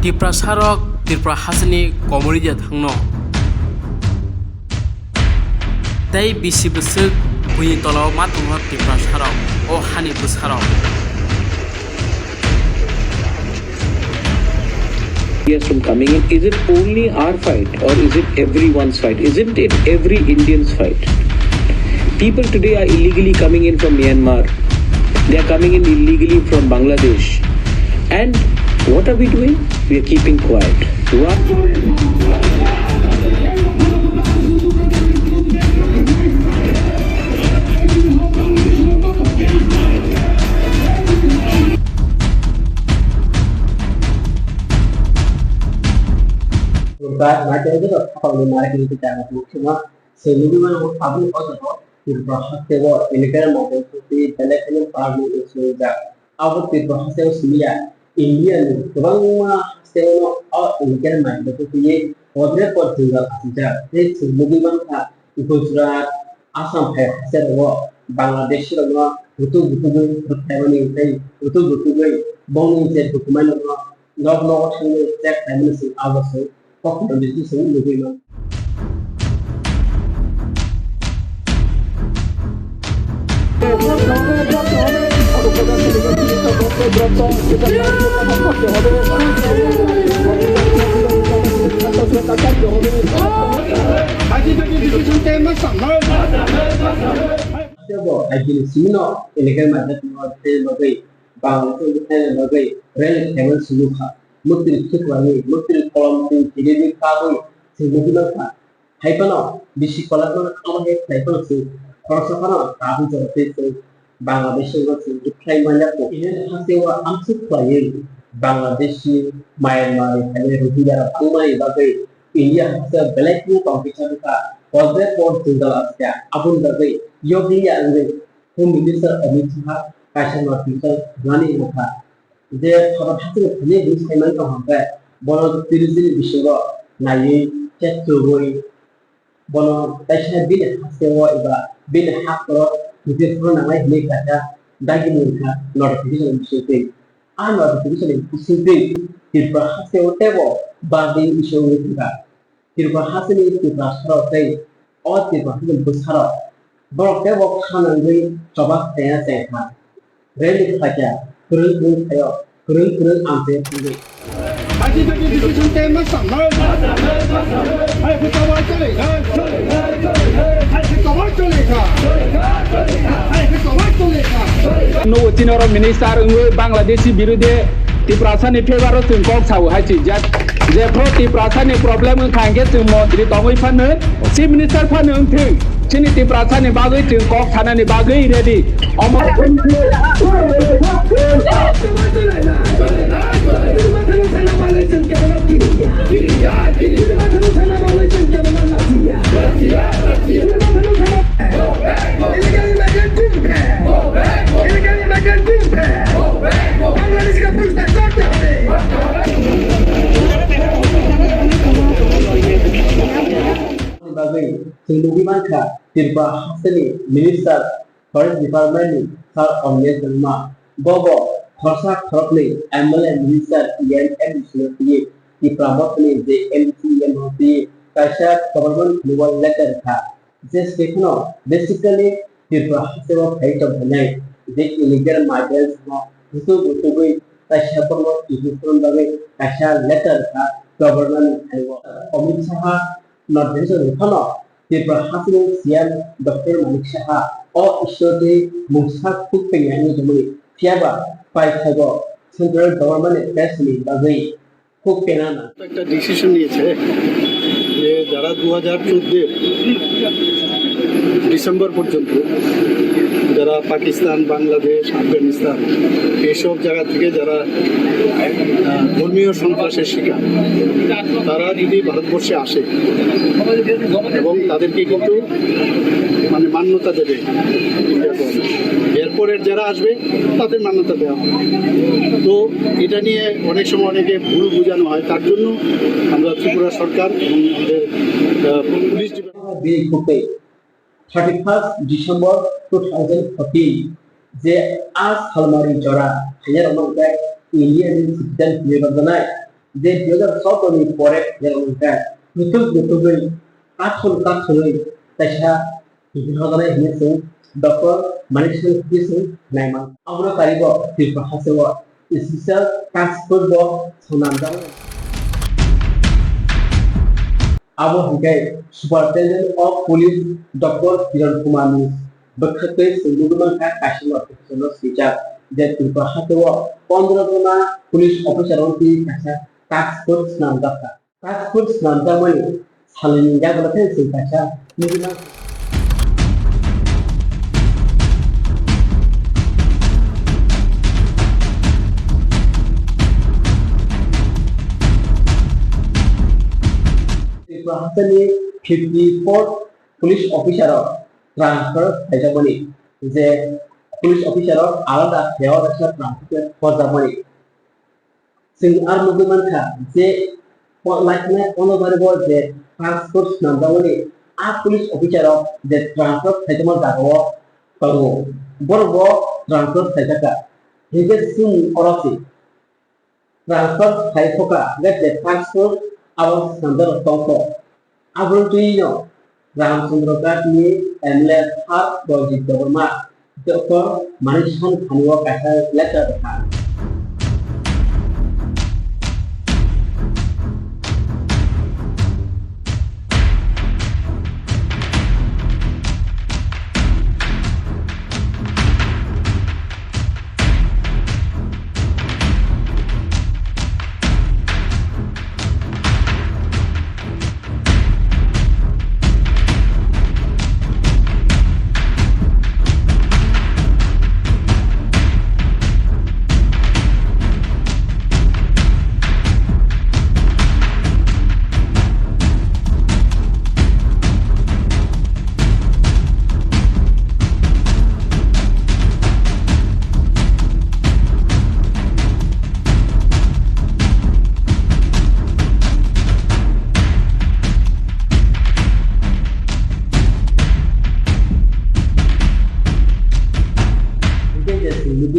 Tiprasa Tiprahasani Komornai Thangno Tei bisi besuk bunyi tolaw matungho Tiprasa o hani busharok From coming in, is it only our fight or is it everyone's fight? Isn't it every Indian's fight? People today are illegally coming in from Myanmar. They are coming in illegally from Bangladesh. And what are we doing? We are keeping quiet. Macam itu kalau menarik itu cara cuma sebelumnya orang pabrik atau Tiprasa sewa illegal model seperti telephone pabrik itu juga awal Tiprasa sewa India Indian orang sewa atau illegal model seperti order per tinggal saja. Jadi sebelumnya kan Gujarat, Assam sewa Bangladeshi orang betul-betul bertemu ini betul-betul bangun jadi dokumen orang rokno yang cek administrasi awal Popular business in Louisville. Illegal market bagai Bangladesh bagai rel travel solution. Mutri Khwlaimanya, Mutri kolam tu jadi kagoi sebelumnya kan. Hypano, bisi kolam tu orang yang hypano tu, kalau sekarang kagoi jadi tu Bangladeshi orang tu Khwlaimanya tu. Ini hasil orang amsi Khwlaimanya, Bangladeshi, Myanmar, ada Rohingya, Bangladeshi bagai India hasil black ni competition ka. Order for tinggal aja, abun bagai yogi yang ni, Home Minister Amit Shah, Kasih Martinson, Rani Mukha. যে খবর হাতে ফেলে disclaimer তো হবে বড় 30 দিন বিষয় নাই চেক করবই বড় তাইছে বিল হাতে বা বিল হাত করো যদি ফোন নাই হলে কাটা দাগি মুখা নোটিফিকেশন বিষয়তে আর নোটিফিকেশন বিষয়তে কিরবা হাতে ওতেব বাদিন বিষয় উঠা কিরবা হাতে নি কিরবা সরতে অ কিরবা হাতে বসার বড় কেব খানাঙ্গই সবাক তেয়া তেয়া রেলি খাজা kurung ayo kurung ampe ini. Haji bagi discussion tema sama. Hai kita wajib kan? Hai kita wajib kan? Hai kita wajib kan? No tinoro minister ngwe Bangladeshi birude Tiprasa ni fevaro tung kok sau hai chi jat je pro Tiprasa ni problem khangge tung mo tri tongoi phan ne chief minister phan ne thing chini Tiprasa ni bagai tung kok thana ni bagai ready omo bagai sebelumnya kan Tiprasa ni minister forest department ni sar omnes nama bobo khorsa khorle MLA minister ENM ni Tiprasa ni JMCM hoti kasha government global letter tha just देखो basically Tiprasa से वो fight of बनाई जे illegal migrants no itu goi kasha government institution bagai kasha letter tha government Amit Shah Northeastern Rukano, Tiprasa Siam, Dr. Manik Shah, or Ishode Musa Kupingan Jumuri, Fiaba, Paitago, Central Government Assembly, Bazai, Kupinana. একটা decision নিয়েছে যে যারা 2014 December পর্যন্ত যারা পাকিস্তান বাংলাদেশ আফগানিস্তান এইসব জায়গা থেকে যারা ধর্মীয় সন্ত্রাসের শিকার তারা যদি ভারতবর্ষে আসে এবং তাদেরকে কিন্তু মানে মান্যতা দেবে এরপরের যারা আসবে তাদের মান্যতা দেওয়া হবে তো এটা নিয়ে অনেক সময় অনেকে ভুল বোঝানো হয় তার জন্য আমরা ত্রিপুরা সরকার এবং আমাদের পুলিশ ডিপার্টমেন্ট 31st December 2014 যে আজ হালমারি জরা হাজার অমর গায় ইন্ডিয়ান সিটিজেন নিবন্ধনায় যে 2014 ni pore jerongka betul-betul kasul taisa hidrogana hinese Dr. Manishan Kisu Naimang Abra Karibo Tiprasa Isisa Task Football Sonandam Abu Higai Superintendent of Police Dr. Kiran Kumar Bakate Sunduman Kashim Official Speaker that Tiprasa 15 jona police officer onti kasa task force namdaka task force namdamani salini jagalate sikasa nigina Tiprasani 54 police officer transfer hajamani je police officer alada hewa rasa transfer hajamani sing ar mugimanka je lakna ono barbo je task force namdamani a police officer je transfer hajama dago pago borbo transfer hajaka hege sing orasi transfer haifoka je transfer awas nandar tongko abron tuino Ramchandra Gatni MLA Har Dojit Dogma Dr. Manishan Hanwa Kasa letter Har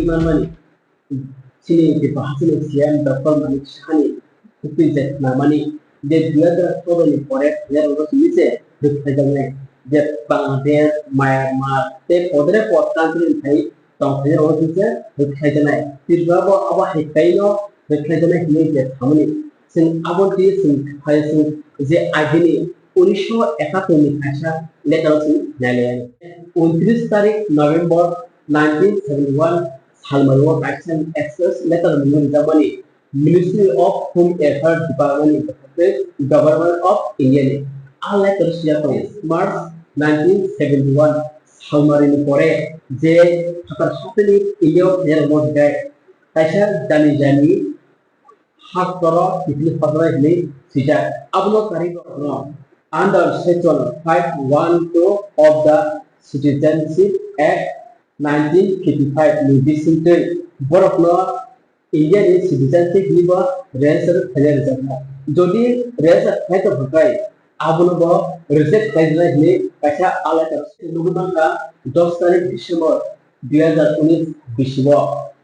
Mani sini di bahasa siam Dr. Manishan Upizet namani dia juga terus ni korek dia urus ini berkaitan dia Bangladesh Myanmar te podre potkan tu ini tong dia urus ini berkaitan tiba apa hikaino berkaitan ini dia hamni sin abon dia sin hai sin je agini 1971 kasha letter sin nyale 29 तारीख नवंबर 1971 Halmarwa Action Access Letter Mundamani Ministry of Home Affairs Department Government of India all letters Japanese March 1971 Halmarin Kore J Hakasapini India Nermod Guide Tasha Jani Hakoro Itli Padra Hili Sija Abno Karigo under Section 512 of the Citizenship Act 1955 Ludisintel Borokno Indian citizenship liba reser khajar jana jodi reser khai to bhakai abuno bo reject khai le kaisa ala ta lugumanga 10 तारीख December 2019 biswa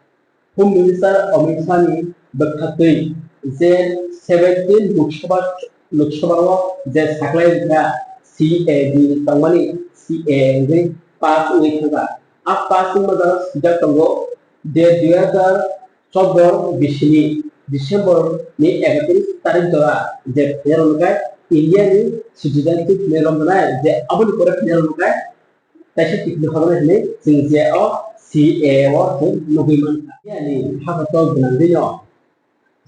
Home Minister Amit Shah ni bakhatei je 17 Lok Sabha je saklai da CAD tangmani CAD pass oi thaga अब passing mother सिदा तंगो दे 2014 बिसनि दिसंबर नि 31 तारिख दरा जे फेरनगा India नि citizenship नेरमना जे अबुल करे फेरनगा तासे टिकनो खबर ने जों जे अ सीए व जों लुगैमोन यानि हाबतो गनांदिनो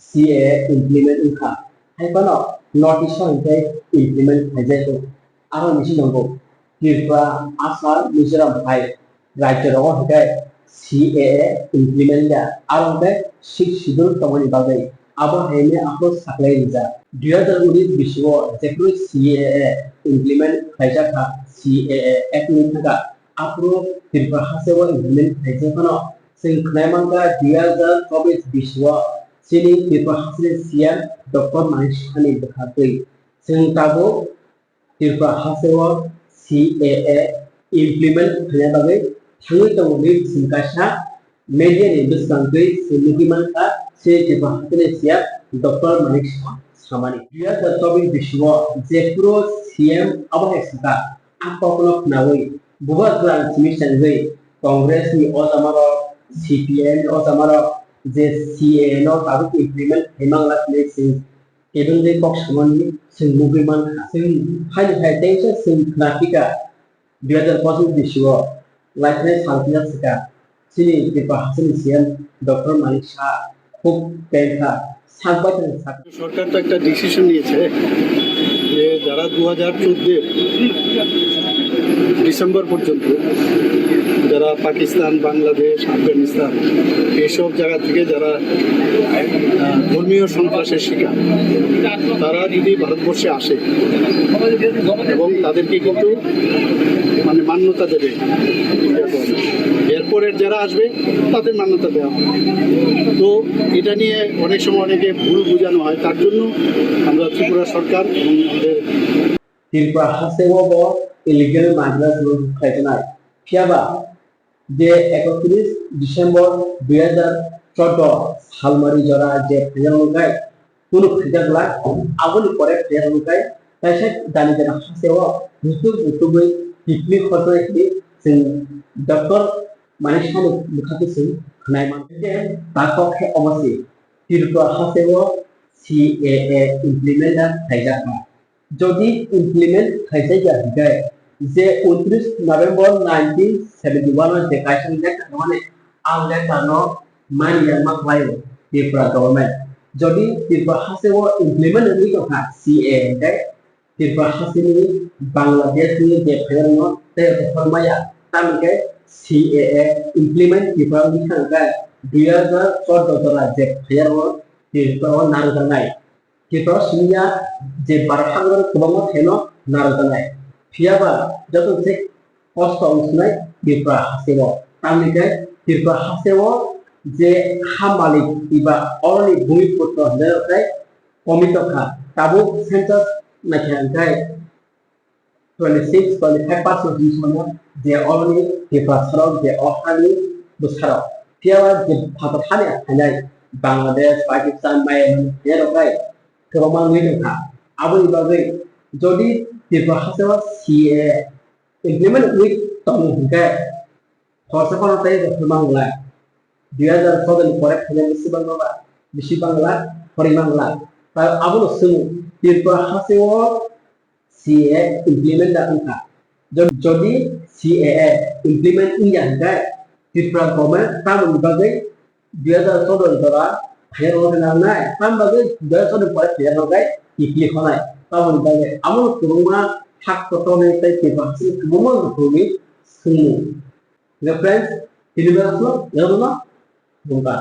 सीए इमप्लिमेंट उखा हायबानो नोटिस होनथाय इमप्लिमेंट हायजायखौ आरो मिसि नंगौ त्रिपुरा आसाम मिजोराम हाय राज्य हिkai CAA implement da arongkai 6 schedule tomani bagai abo haine ako saklai rija 2019 biswo jekru CAA implement khaija kha CAA act ni thaga apro Tripura hasewa implement khaija kono sing Khwlaimanya 2024 biswo sini Tripura hasre siam Dr. Manishan ni bakhatei sing tabo Tripura hasewa CAA implement khaija bagai Thangui tangui singkasa media ni besangkai semugiman ka से Tiprasa siap Dr. Manik Samani. Dia tertobik biswa je pro CM abang eksaka apa kalau nawi buat grand mission gue Kongres ni osamaro CPN osamaro je CA no tahu implement hemang lat sing Kedung de kok samani sing mugiman sing hai tension sing knapika 2000% biswa লাইফে শান্তি আছে sini Tiprasa siap Dr. Manik খুব পেনখা সাংবাদিক সরকার তো একটা decision নিয়েছে যে যারা 2014 ডিসেম্বর পর্যন্ত যারা পাকিস্তান বাংলাদেশ আফগানিস্তান এইসব জায়গা থেকে যারা ধর্মীয় সন্ত্রাসের শিকার তারা যদি ভারতবর্ষে আসে এবং তাদেরকে কিন্তু মানে মান্যতা দেবে এরপরের যারা আসবে তাদের মান্যতা দেওয়া হবে তো এটা নিয়ে অনেক সময় অনেকে ভুল বোঝানো হয় তার জন্য আমরা ত্রিপুরা সরকার এবং আমাদের Tiprasa illegal migrants Khwlaimanya Fiaba যে 31 ডিসেম্বর 2014 সালমারি জরা যে ফেজালগাই কোন ফেজাগলা আগলি পরে ফেজালগাই তাইসে দানি জানা হাসেও বুতুবই টিপলি ফটো একটি जों ডক্টর মানিক সামু মুখাতে जों Khwlaimanya যে তাকখে অবশ্যই Tiprasa CAA ইমপ্লিমেন্ট থাইজাকা যদি ইমপ্লিমেন্ট খাইছে যায় যে 29 নভেম্বর 1971 যে কাইসন নেক মানে আললে তানো মানিয়া মাকলাইও Tiprasa গভর্নমেন্ট যদি Tiprasa ইমপ্লিমেন্ট নি কথা CA তে Tiprasa ni বাংলাদেশ ni যে ফেরনো তে ফরমায়া তামকে CAA ইমপ্লিমেন্ট Tiprasa ni খানকা 2014 দরা যে ফেরনো Tiprasa নারগানাই Tiprasa nya যে বারহাঙ্গর কবম থেনো নারগানাই ফিয়াবা যত যে কষ্ট অংশনাই Tiprasa তামকে Tiprasa যে হামালিক ইবা অরনি ভূমিপুত্র হলেই কমিটকা তাবু সেন্সাস নাখানকাই 26-25% জিসমনা যে অরনি Tiprasa যে অহানি বুসারা ফিয়াবা যে ভাতহানি আনাই বাংলাদেশ পাকিস্তান মায়ানমার এরকাই गोबां नुदोंहा आबै बागै যদি Tiprasa CA ইমপ্লিমেন্ট উইথ তমুকে খরচা করাটাই বাংলা 2014 পরে ফেলে বেশি বাংলা পরিবাংলা তাই আবুল সুন Tiprasa CA ইমপ্লিমেন্ট দাঁকা যদি CAA ইমপ্লিমেন্ট ইংয়াকে Tiprasa গভর্নমেন্ট তামুল বাগৈ 2014 দরা ফেরোনাই তামবাগৈ 2014 পরে ফেরোগাই ইপলি খনাই তামুল বাগৈ আমুল কুমা হাক কতনে তাই Tiprasa কুমন ভূমি সুন রেফারেন্স Tiprasa এরনা বুকা